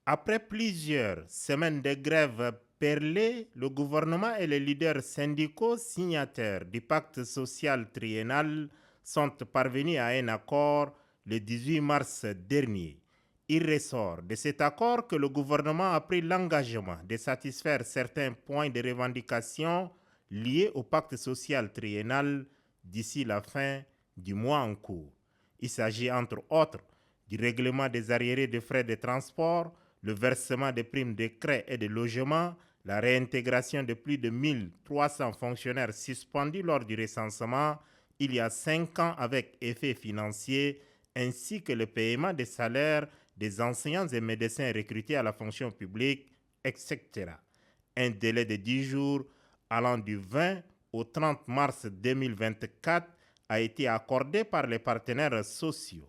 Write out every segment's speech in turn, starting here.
Après plusieurs semaines de grève perlée, le gouvernement et les leaders syndicaux signataires du pacte social triennal sont parvenus à un accord le 18 mars dernier. Il ressort de cet accord que le gouvernement a pris l'engagement de satisfaire certains points de revendication liés au pacte social triennal d'ici la fin du mois en cours. Il s'agit entre autres du règlement des arriérés de frais de transport, le versement des primes de crédit et de logement, la réintégration de plus de 1300 fonctionnaires suspendus lors du recensement il y a 5 ans avec effet financier, ainsi que le paiement des salaires des enseignants et médecins recrutés à la fonction publique, etc. Un délai de 10 jours allant du 20 au 30 mars 2024 a été accordé par les partenaires sociaux.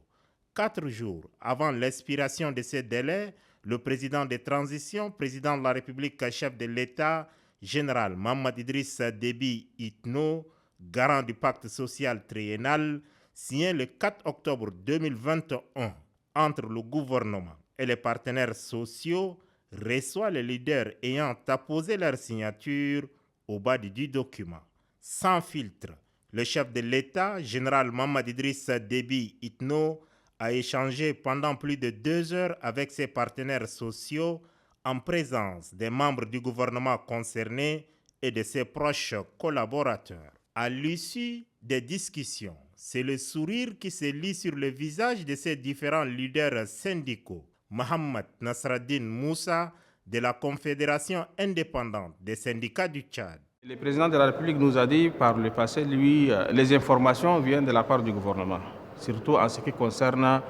4 jours avant l'expiration de ce délai, le président de transition, président de la République, chef de l'État, général Mohamed Idriss Déby Itno, garant du pacte social triennal, signé le 4 octobre 2021 entre le gouvernement et les partenaires sociaux, reçoit les leaders ayant apposé leur signature au bas du document. Sans filtre, le chef de l'État, général Mohamed Idriss Déby Itno, a échangé pendant plus de 2 heures avec ses partenaires sociaux en présence des membres du gouvernement concernés et de ses proches collaborateurs. À l'issue des discussions, c'est le sourire qui se lit sur le visage de ces différents leaders syndicaux. Mohamed Nasraddin Moussa de la Confédération indépendante des syndicats du Tchad. Le président de la République nous a dit par le passé, lui, les informations viennent de la part du gouvernement, surtout en ce qui concerne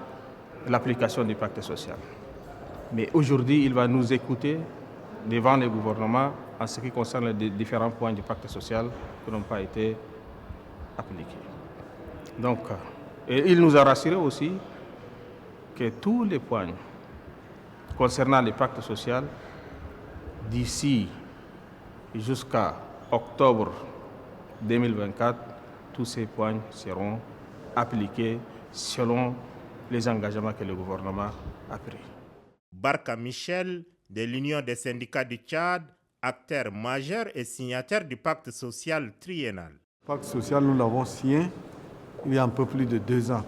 l'application du pacte social. Mais aujourd'hui, il va nous écouter devant le gouvernement en ce qui concerne les différents points du pacte social qui n'ont pas été appliqués. Donc, et il nous a rassuré aussi que tous les points concernant le pacte social, d'ici jusqu'à octobre 2024, tous ces points seront appliqués selon les engagements que le gouvernement a pris. Barka Michel, de l'Union des syndicats du Tchad, acteur majeur et signataire du pacte social triennal. Le pacte social, nous l'avons signé il y a un peu plus de 2 ans.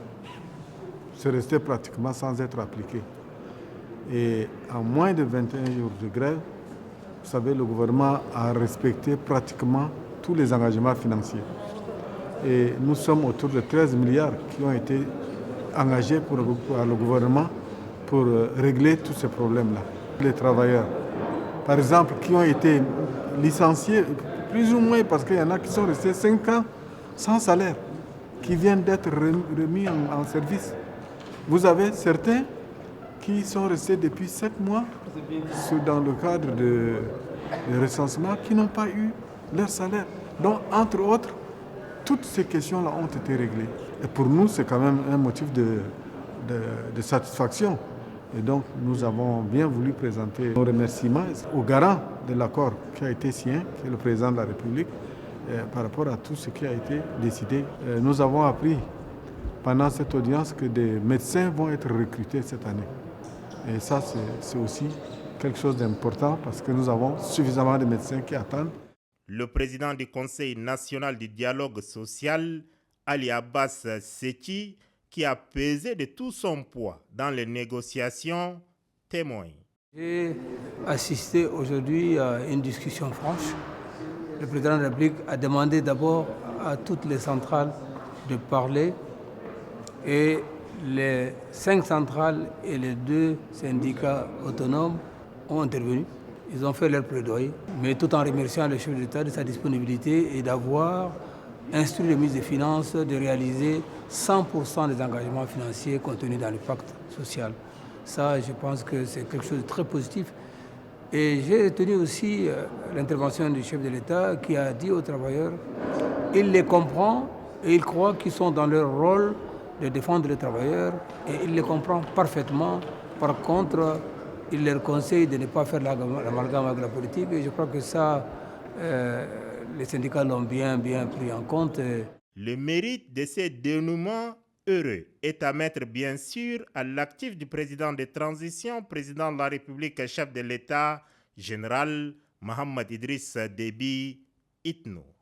C'est resté pratiquement sans être appliqué. Et en moins de 21 jours de grève, vous savez, le gouvernement a respecté pratiquement tous les engagements financiers. Et nous sommes autour de 13 milliards qui ont été engagés par le gouvernement pour régler tous ces problèmes-là. Les travailleurs, par exemple, qui ont été licenciés, plus ou moins parce qu'il y en a qui sont restés 5 ans sans salaire, qui viennent d'être remis en service. Vous avez certains qui sont restés depuis 7 mois dans le cadre de recensement, qui n'ont pas eu leur salaire. Donc, entre autres, toutes ces questions-là ont été réglées. Et pour nous, c'est quand même un motif de satisfaction. Et donc, nous avons bien voulu présenter nos remerciements au garant de l'accord qui a été signé, qui est le président de la République, par rapport à tout ce qui a été décidé. Nous avons appris pendant cette audience que des médecins vont être recrutés cette année. Et ça, c'est aussi quelque chose d'important parce que nous avons suffisamment de médecins qui attendent. Le président du Conseil national du dialogue social, Ali Abbas Seki, qui a pesé de tout son poids dans les négociations, témoigne. J'ai assisté aujourd'hui à une discussion franche. Le président de la République a demandé d'abord à toutes les centrales de parler et les 5 centrales et les 2 syndicats autonomes ont intervenu. Ils ont fait leur plaidoyer, mais tout en remerciant le chef de l'État de sa disponibilité et d'avoir instruit le ministre des Finances de réaliser 100% des engagements financiers contenus dans le pacte social. Ça, je pense que c'est quelque chose de très positif. Et j'ai retenu aussi l'intervention du chef de l'État qui a dit aux travailleurs, il les comprend et il croit qu'ils sont dans leur rôle de défendre les travailleurs et il les comprend parfaitement. Par contre, il leur conseille de ne pas faire l'amalgame avec la politique et je crois que ça, les syndicats l'ont bien pris en compte. Le mérite de ces dénouements heureux est à mettre bien sûr à l'actif du président de transition, président de la République, chef de l'État, général Mohamed Idriss Déby Itno.